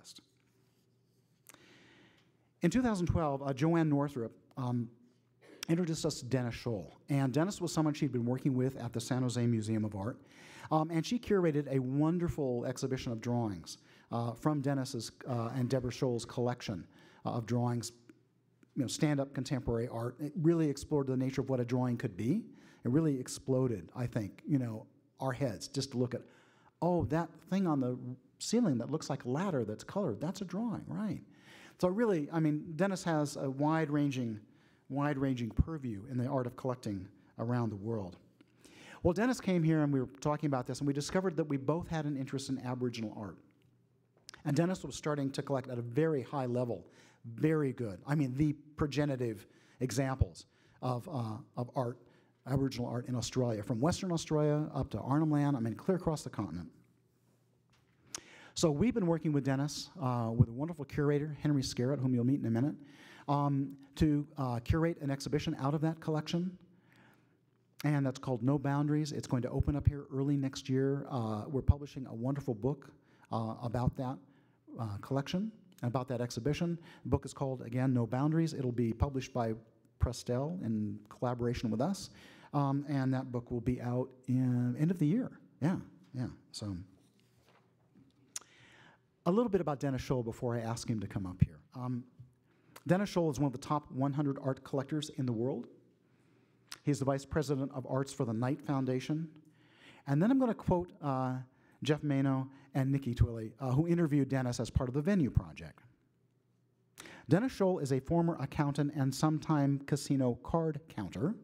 artist. In 2012, Joanne Northrup introduced us to Dennis Scholl. And Dennis was someone she'd been working with at the San Jose Museum of Art. And she curated a wonderful exhibition of drawings from Dennis's and Deborah Scholl's collection of drawings, stand-up contemporary art. It really explored the nature of what a drawing could be. It really exploded, I think, our heads just to look at, oh, that thing on the ceiling that looks like a ladder that's colored, that's a drawing, right? So really, Dennis has a wide-ranging purview in the art of collecting around the world. Well, Dennis came here and we were talking about this, and we discovered that we both had an interest in Aboriginal art. And Dennis was starting to collect at a very high level, very good. The progenitive examples of art, Aboriginal art in Australia, from Western Australia up to Arnhem Land, clear across the continent. So we've been working with Dennis, with a wonderful curator, Henry Scarrett, whom you'll meet in a minute, to curate an exhibition out of that collection. And that's called No Boundaries. It's going to open up here early next year. We're publishing a wonderful book about that collection, about that exhibition. The book is called, again, No Boundaries. It'll be published by Prestel in collaboration with us. And that book will be out in end of the year. Yeah. So a little bit about Dennis Scholl before I ask him to come up here. Dennis Scholl is one of the top 100 art collectors in the world. He's the vice president of arts for the Knight Foundation. And then I'm going to quote Jeff Mano and Nikki Twilley, who interviewed Dennis as part of the Venue Project. Dennis Scholl is a former accountant and sometime casino card counter,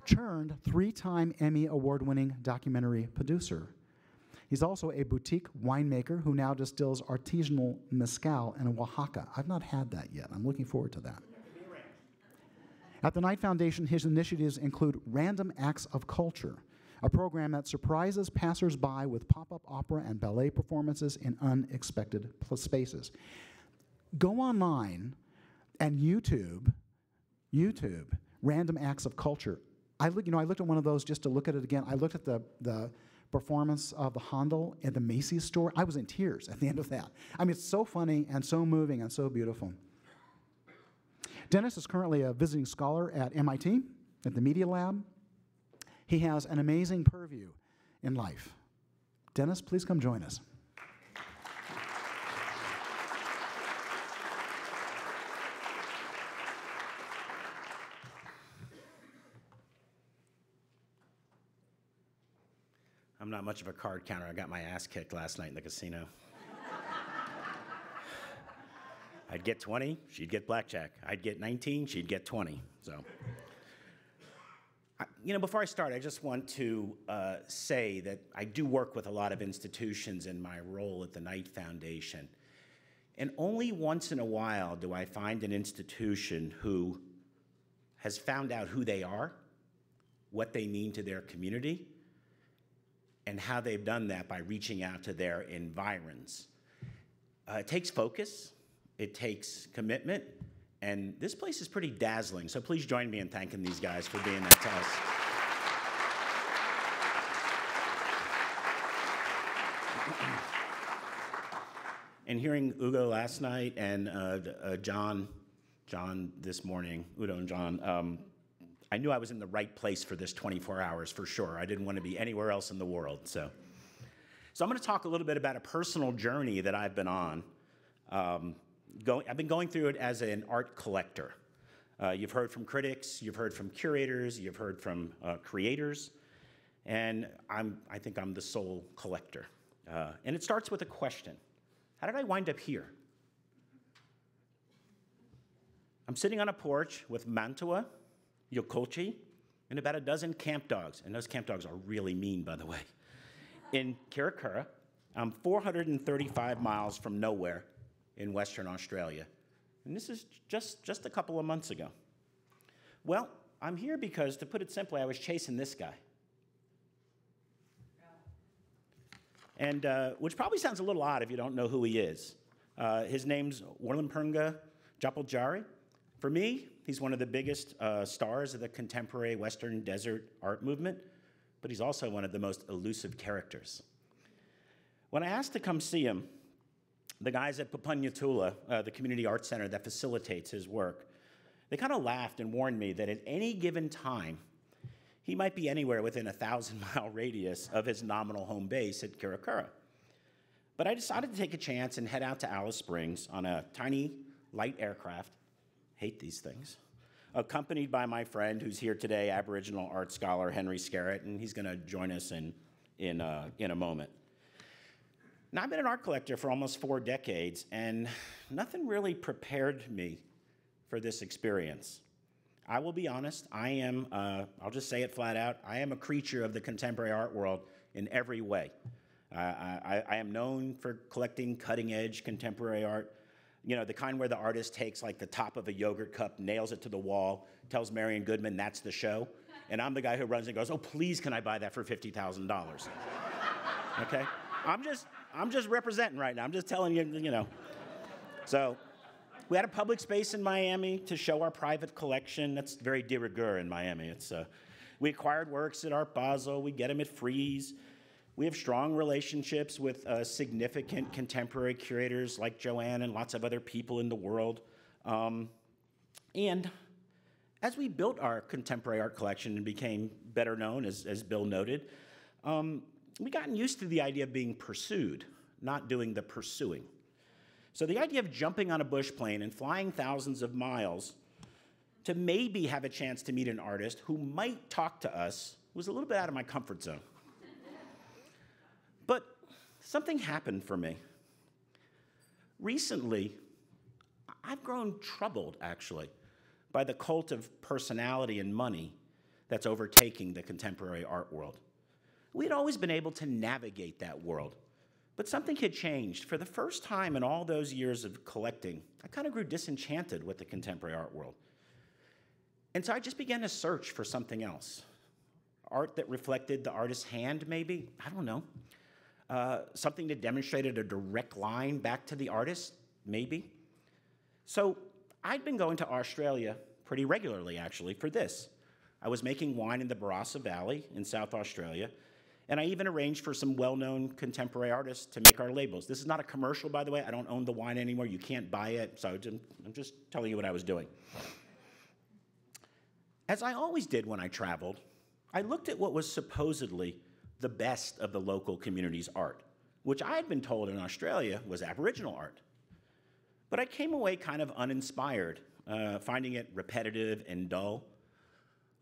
turned 3-time Emmy award-winning documentary producer. He's also a boutique winemaker who now distills artisanal mezcal in Oaxaca. I've not had that yet. I'm looking forward to that. At the Knight Foundation, his initiatives include Random Acts of Culture, a program that surprises passersby with pop-up opera and ballet performances in unexpected spaces. Go online and YouTube Random Acts of Culture. I looked at one of those just to look at it again. I looked at the performance of the Handel at the Macy's store. I was in tears at the end of that. It's so funny and so moving and so beautiful. Dennis is currently a visiting scholar at MIT, at the Media Lab. He has an amazing purview in life. Dennis, please come join us. I'm not much of a card counter. I got my ass kicked last night in the casino. I'd get 20, she'd get blackjack. I'd get 19, she'd get 20. So, before I start, I just want to say that I do work with a lot of institutions in my role at the Knight Foundation. And only once in a while do I find an institution who has found out who they are, what they mean to their community, and how they've done that by reaching out to their environs. It takes focus. It takes commitment, and this place is pretty dazzling, so please join me in thanking these guys for being that to us. And hearing Ugo last night and John this morning, Udo and John, I knew I was in the right place for this 24 hours for sure. I didn't want to be anywhere else in the world. So I'm going to talk a little bit about a personal journey that I've been on. I've been going through it as an art collector. You've heard from critics, you've heard from curators, you've heard from creators, and I think I'm the sole collector. And it starts with a question. How did I wind up here? I'm sitting on a porch with Mantua, Yokolchi, and about a dozen camp dogs, and those camp dogs are really mean, by the way, in Kirakura. I'm 435 miles from nowhere in Western Australia. And this is just a couple of months ago. Well, I'm here because, to put it simply, I was chasing this guy. And which probably sounds a little odd if you don't know who he is. His name's Warlampunga Japaljari. For me, he's one of the biggest stars of the contemporary Western desert art movement, but he's also one of the most elusive characters. When I asked to come see him, the guys at Papunyatula, the community arts center that facilitates his work, they kind of laughed and warned me that at any given time, he might be anywhere within a 1,000-mile radius of his nominal home base at Kirakura. But I decided to take a chance and head out to Alice Springs on a tiny, light aircraft, hate these things, accompanied by my friend who's here today, Aboriginal art scholar Henry Scarrett, and he's going to join us in a moment. Now, I've been an art collector for almost 4 decades, and nothing really prepared me for this experience. I will be honest, I am, I'll just say it flat out, I am a creature of the contemporary art world in every way. I am known for collecting cutting-edge contemporary art, you know, the kind where the artist takes like the top of a yogurt cup, nails it to the wall, tells Marion Goodman that's the show, and I'm the guy who runs and goes, oh, please, can I buy that for $50,000? Okay? I'm just representing right now. I'm just telling you, you know. So we had a public space in Miami to show our private collection. That's very de rigueur in Miami. It's, we acquired works at Art Basel. We get them at Frieze. We have strong relationships with significant contemporary curators like Joanne and lots of other people in the world. And as we built our contemporary art collection and became better known, as Bill noted, we gotten used to the idea of being pursued, not doing the pursuing. So the idea of jumping on a bush plane and flying thousands of miles to maybe have a chance to meet an artist who might talk to us was a little bit out of my comfort zone. But something happened for me. Recently, I've grown troubled, actually, by the cult of personality and money that's overtaking the contemporary art world. We'd always been able to navigate that world, but something had changed. For the first time in all those years of collecting, I kind of grew disenchanted with the contemporary art world. And so I just began to search for something else. Art that reflected the artist's hand, maybe? I don't know. Something that demonstrated a direct line back to the artist, maybe. So I'd been going to Australia pretty regularly, actually, for this. I was making wine in the Barossa Valley in South Australia, and I even arranged for some well-known contemporary artists to make our labels. This is not a commercial, by the way. I don't own the wine anymore. You can't buy it, so I'm just telling you what I was doing. As I always did when I traveled, I looked at what was supposedly the best of the local community's art, which I had been told in Australia was Aboriginal art. But I came away kind of uninspired, finding it repetitive and dull.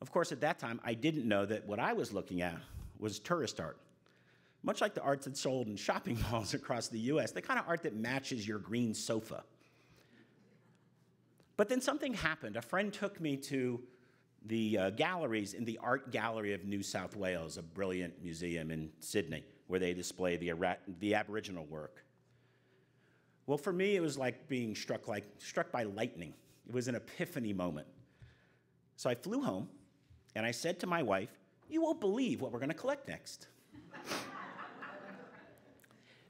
Of course, at that time, I didn't know that what I was looking at was tourist art. Much like the arts that sold in shopping malls across the US, the kind of art that matches your green sofa. But then something happened. A friend took me to the galleries in the Art Gallery of New South Wales, a brilliant museum in Sydney, where they display the Aboriginal work. Well, for me, it was like being struck by lightning. It was an epiphany moment. So I flew home, and I said to my wife, you won't believe what we're going to collect next.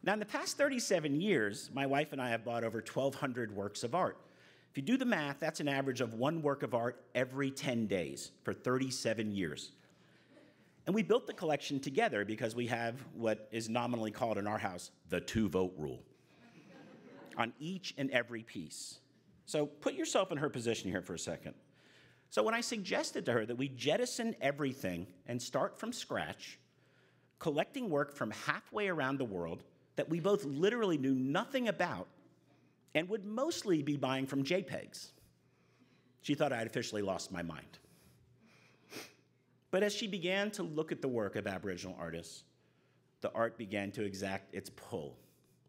Now, in the past 37 years, my wife and I have bought over 1,200 works of art. If you do the math, that's an average of 1 work of art every 10 days for 37 years. And we built the collection together because we have what is nominally called in our house the 2-vote rule on each and every piece. So put yourself in her position here for a second. So when I suggested to her that we jettison everything and start from scratch, collecting work from halfway around the world that we both literally knew nothing about and would mostly be buying from JPEGs, she thought I had officially lost my mind. But as she began to look at the work of Aboriginal artists, the art began to exact its pull,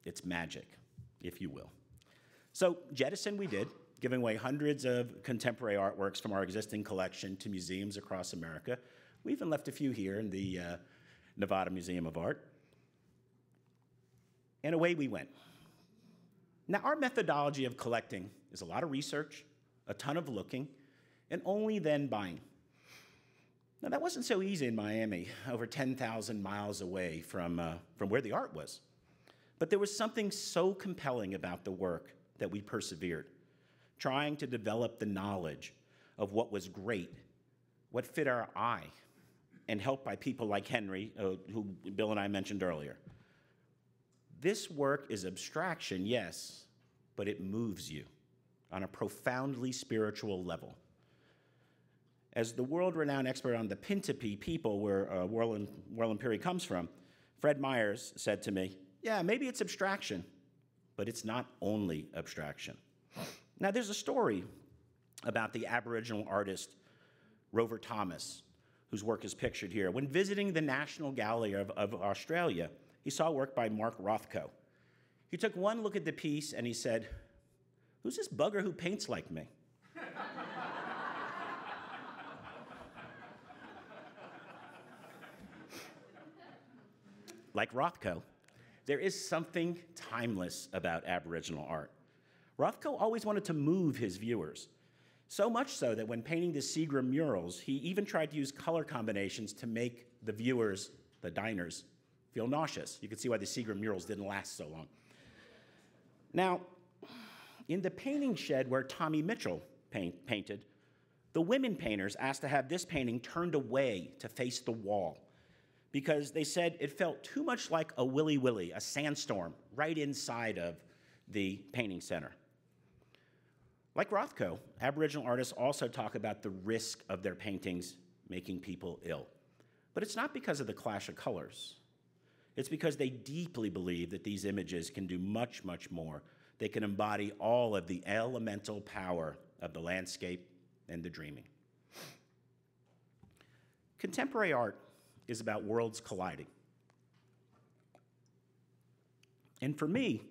its magic, if you will. So jettison we did, giving away hundreds of contemporary artworks from our existing collection to museums across America. We even left a few here in the Nevada Museum of Art. And away we went. Now, our methodology of collecting is a lot of research, a ton of looking, and only then buying. Now, that wasn't so easy in Miami, over 10,000 miles away from where the art was. But there was something so compelling about the work that we persevered, trying to develop the knowledge of what was great, what fit our eye, and helped by people like Henry, who Bill and I mentioned earlier. This work is abstraction, yes, but it moves you on a profoundly spiritual level. As the world-renowned expert on the Pintupi people, where Warland Pérez comes from, Fred Myers said to me, yeah, maybe it's abstraction, but it's not only abstraction. Now, there's a story about the Aboriginal artist Rover Thomas, whose work is pictured here. When visiting the National Gallery of Australia, he saw work by Mark Rothko. He took one look at the piece and he said, who's this bugger who paints like me? Like Rothko, there is something timeless about Aboriginal art. Rothko always wanted to move his viewers, so much so that when painting the Seagram murals, he even tried to use color combinations to make the viewers, the diners, feel nauseous. You can see why the Seagram murals didn't last so long. Now, in the painting shed where Tommy Mitchell painted, the women painters asked to have this painting turned away to face the wall because they said it felt too much like a willy willy, a sandstorm, right inside of the painting center. Like Rothko, Aboriginal artists also talk about the risk of their paintings making people ill. But it's not because of the clash of colors. It's because they deeply believe that these images can do much, much more. They can embody all of the elemental power of the landscape and the dreaming. Contemporary art is about worlds colliding. And for me,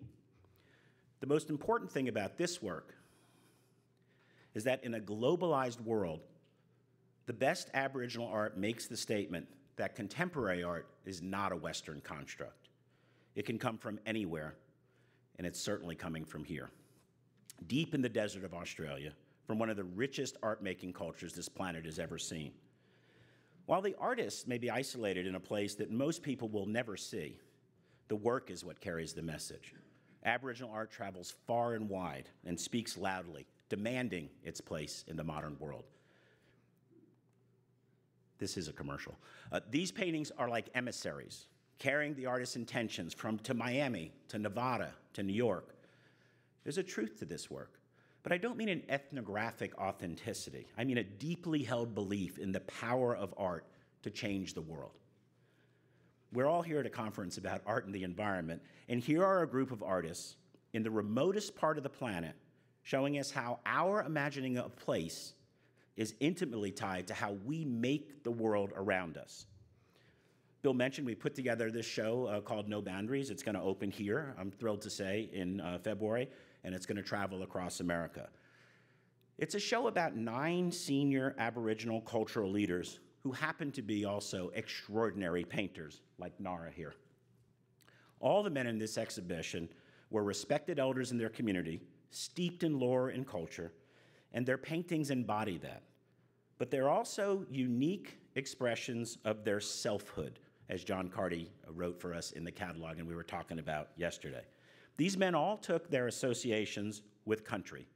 the most important thing about this work is that in a globalized world, the best Aboriginal art makes the statement that contemporary art is not a Western construct. It can come from anywhere, and it's certainly coming from here. Deep in the desert of Australia, from one of the richest art-making cultures this planet has ever seen. While the artist may be isolated in a place that most people will never see, the work is what carries the message. Aboriginal art travels far and wide and speaks loudly, demanding its place in the modern world. This is a commercial. These paintings are like emissaries, carrying the artist's intentions to Miami, to Nevada, to New York. There's a truth to this work, but I don't mean an ethnographic authenticity. I mean a deeply held belief in the power of art to change the world. We're all here at a conference about art and the environment, and here are a group of artists in the remotest part of the planet showing us how our imagining a place is intimately tied to how we make the world around us. Bill mentioned we put together this show called No Boundaries. It's going to open here, I'm thrilled to say, in February, and it's going to travel across America. It's a show about 9 senior Aboriginal cultural leaders who happen to be also extraordinary painters, like Nara here. All the men in this exhibition were respected elders in their community, steeped in lore and culture, and their paintings embody that. But they're also unique expressions of their selfhood, as John Carty wrote for us in the catalog and we were talking about yesterday. These men all took their associations with country,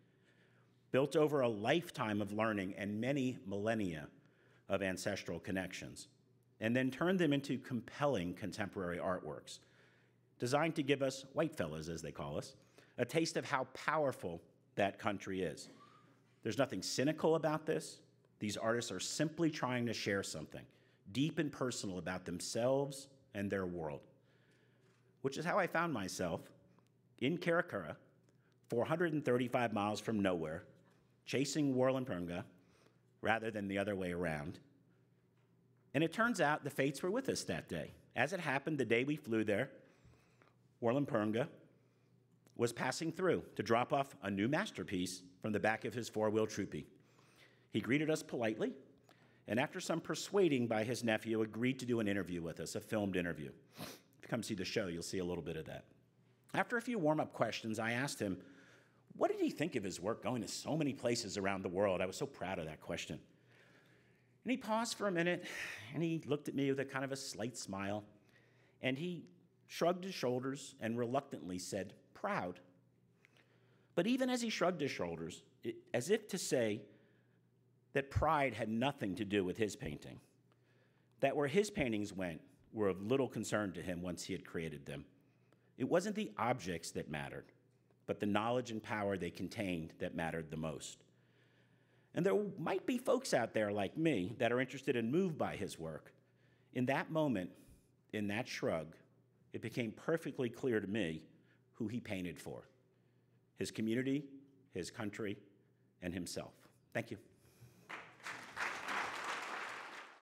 built over a lifetime of learning and many millennia of ancestral connections, and then turned them into compelling contemporary artworks, designed to give us white fellas, as they call us, a taste of how powerful that country is. There's nothing cynical about this. These artists are simply trying to share something deep and personal about themselves and their world, which is how I found myself in Karakura, 435 miles from nowhere, chasing Warlapurnga rather than the other way around. And it turns out the fates were with us that day. As it happened, the day we flew there, Warlapurnga was passing through to drop off a new masterpiece from the back of his 4-wheel troopy. He greeted us politely, and after some persuading by his nephew, agreed to do an interview with us, a filmed interview. If you come see the show, you'll see a little bit of that. After a few warm-up questions, I asked him, what did he think of his work going to so many places around the world? I was so proud of that question. And he paused for a minute, and he looked at me with a kind of a slight smile, and he shrugged his shoulders and reluctantly said, proud. But even as he shrugged his shoulders, as if to say that pride had nothing to do with his painting, that where his paintings went were of little concern to him once he had created them. It wasn't the objects that mattered, but the knowledge and power they contained that mattered the most. And there might be folks out there like me that are interested and moved by his work. In that moment, in that shrug, it became perfectly clear to me who he painted for: his community, his country, and himself. Thank you.